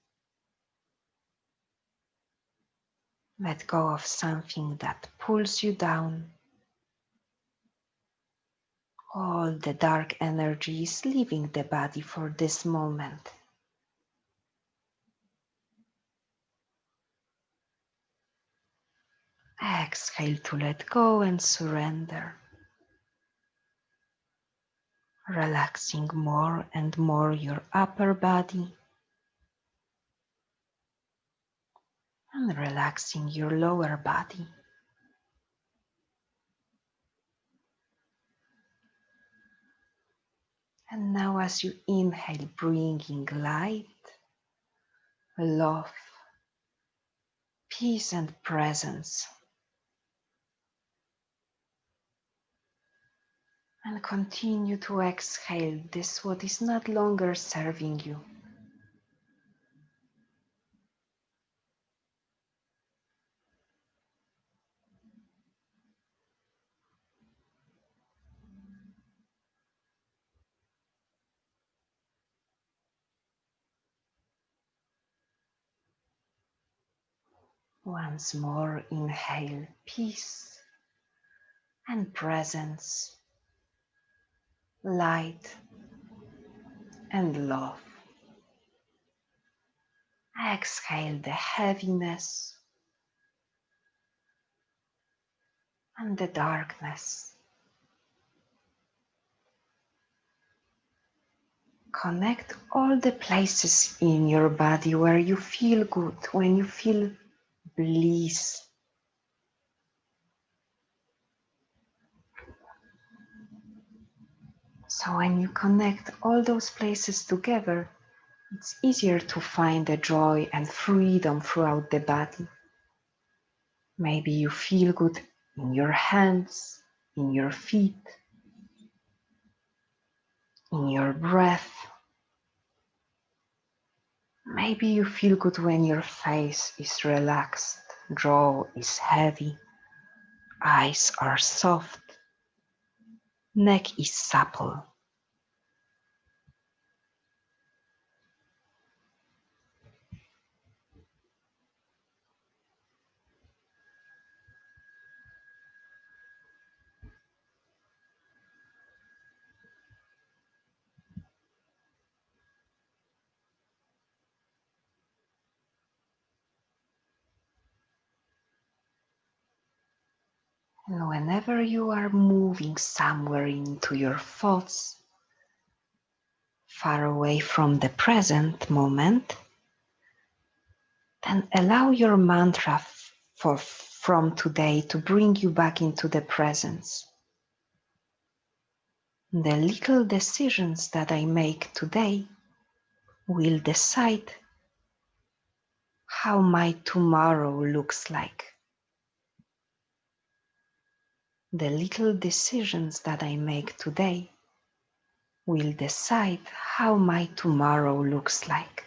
Let go of something that pulls you down. All the dark energy is leaving the body for this moment. Exhale to let go and surrender. Relaxing more and more your upper body and relaxing your lower body. And now as you inhale, bringing light, love, peace and presence. And continue to exhale this what is not longer serving you. Once more inhale peace and presence, light and love. Exhale the heaviness and the darkness. Connect all the places in your body where you feel good, when you feel bliss. So when you connect all those places together, it's easier to find the joy and freedom throughout the body. Maybe you feel good in your hands, in your feet, in your breath. Maybe you feel good when your face is relaxed, jaw is heavy, eyes are soft, neck is supple. And whenever you are moving somewhere into your thoughts, far away from the present moment, then allow your mantra from today to bring you back into the presence. The little decisions that I make today will decide how my tomorrow looks like. The little decisions that I make today will decide how my tomorrow looks like.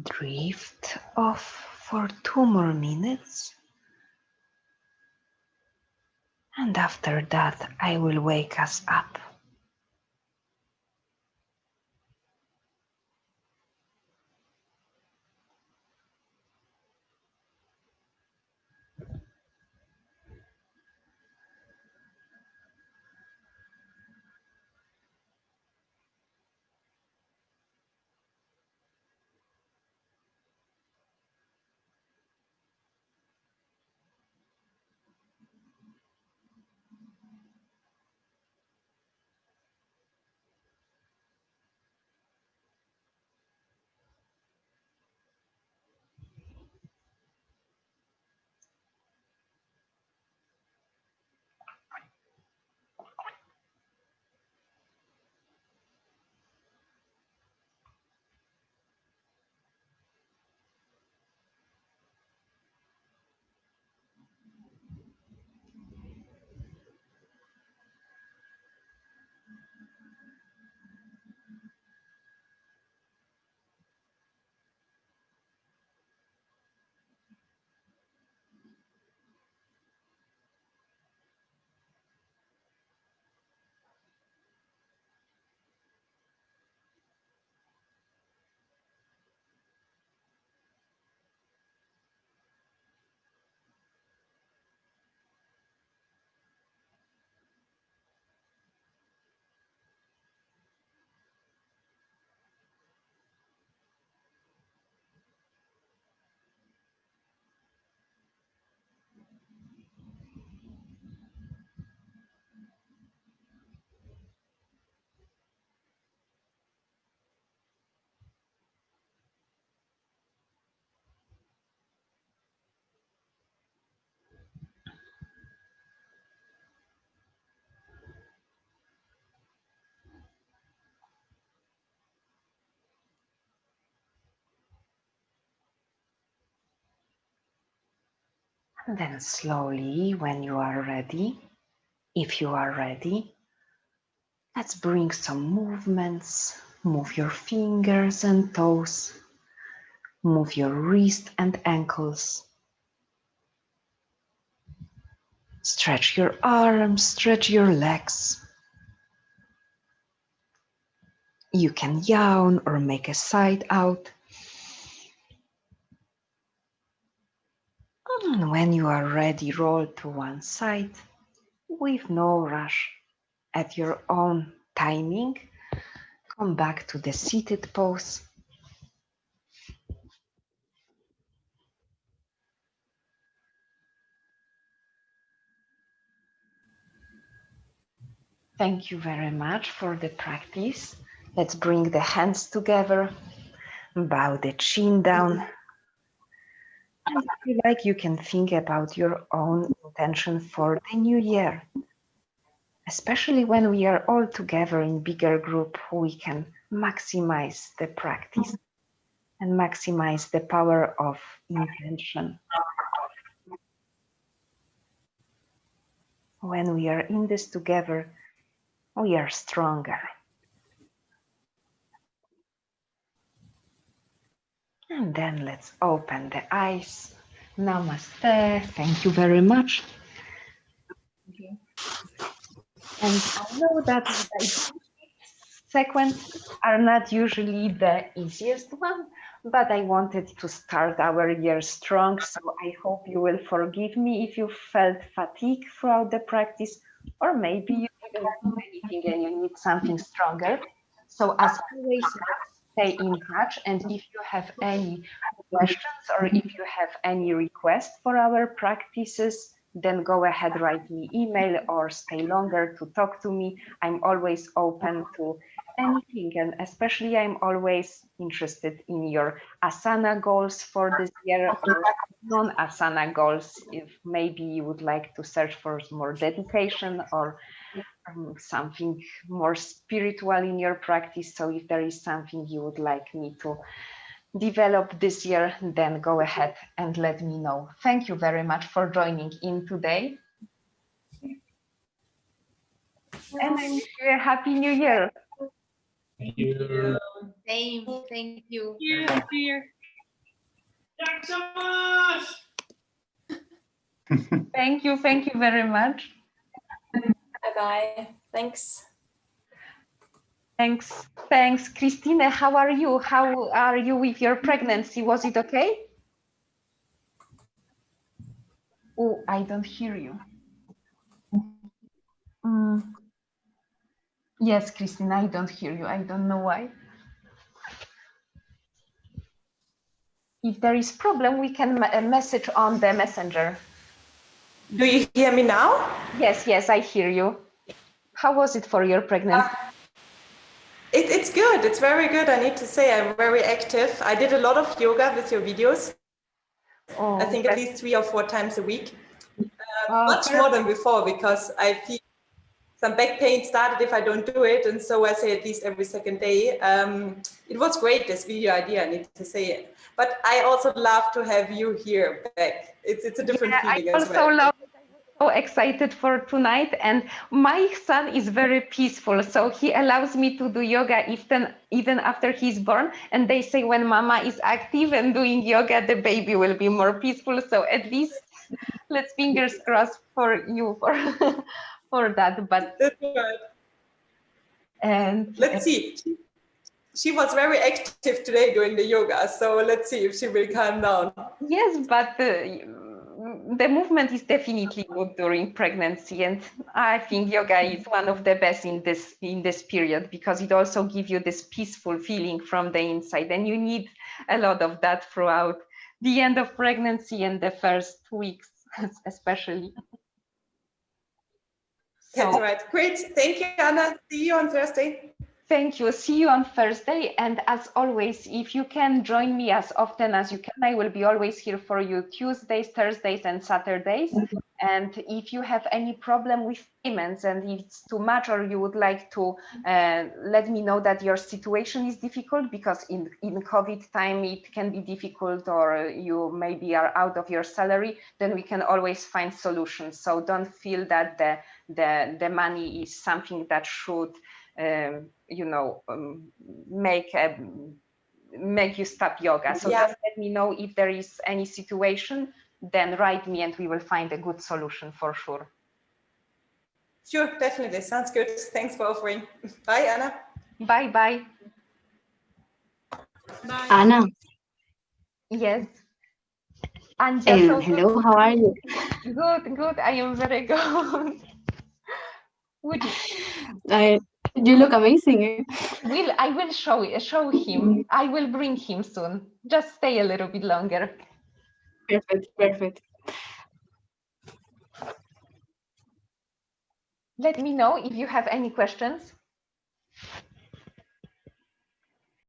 Drift off for 2 more minutes, and after that I will wake us up. And then slowly, when you are ready, if you are ready, let's bring some movements. Move your fingers and toes. Move your wrist and ankles. Stretch your arms, stretch your legs. You can yawn or make a side out. And when you are ready, roll to one side with no rush. At your own timing, come back to the seated pose. Thank you very much for the practice. Let's bring the hands together, bow the chin down. And if you like, you can think about your own intention for the new year. Especially when we are all together in bigger group, we can maximize the practice and maximize the power of intention. When we are in this together, we are stronger. And then let's open the eyes. Namaste. Thank you very much. And I know that sequences are not usually the easiest one, but I wanted to start our year strong, so I hope you will forgive me if you felt fatigue throughout the practice, or maybe you didn't do anything and you need something stronger. So as always, let's stay in touch, and if you have any questions or if you have any requests for our practices, then go ahead, write me email or stay longer to talk to me. I'm always open to anything, and especially I'm always interested in your asana goals for this year or non-asana goals, if maybe you would like to search for more dedication or something more spiritual in your practice. So if there is something you would like me to develop this year, then go ahead and let me know. Thank you very much for joining in today. And I wish you a happy new year. Thank you. Same. Thank you. Thank you very much. Bye-bye. Thanks. Thanks. Christine, how are you? How are you with your pregnancy? Was it okay? Oh, I don't hear you. Yes, Christine, I don't hear you. I don't know why. If there is problem, we can message on the messenger. Do you hear me now? Yes, I hear you. How was it for your pregnancy? It's good. It's very good. I need to say I'm very active. I did a lot of yoga with your videos. Oh, I think at least 3 or 4 times a week. Much perfect. more than before, because I feel some back pain started if I don't do it. And so I say at least every second day. It was great, this video idea, I need to say it. But I also love to have you here back. It's a different feeling as well. I love it. I was so excited for tonight, and my son is very peaceful, so he allows me to do yoga even after he's born. And they say when mama is active and doing yoga, the baby will be more peaceful. So at least let's fingers crossed for you for that. But that's right. And let's see. She was very active today doing the yoga, so let's see if she will calm down. Yes, but the movement is definitely good during pregnancy, and I think yoga is one of the best in this period, because it also gives you this peaceful feeling from the inside, and you need a lot of that throughout the end of pregnancy and the first weeks, especially. That's right. Great. Thank you, Anna. See you on Thursday. Thank you. See you on Thursday. And as always, if you can join me as often as you can, I will be always here for you Tuesdays, Thursdays, and Saturdays. And if you have any problem with payments and it's too much, or you would like to let me know that your situation is difficult, because in COVID time it can be difficult, or you maybe are out of your salary, then we can always find solutions. So don't feel that the money is something that should make you stop yoga. So just let me know if there is any situation, then write me and we will find a good solution for sure. Sure, definitely. Sounds good. Thanks for offering. Bye, Anna. Bye. Bye. Anna. Yes. Anja, hello, how are you? Good. I am very good. You look amazing. I will show him. I will bring him soon. Just stay a little bit longer. Perfect. Let me know if you have any questions.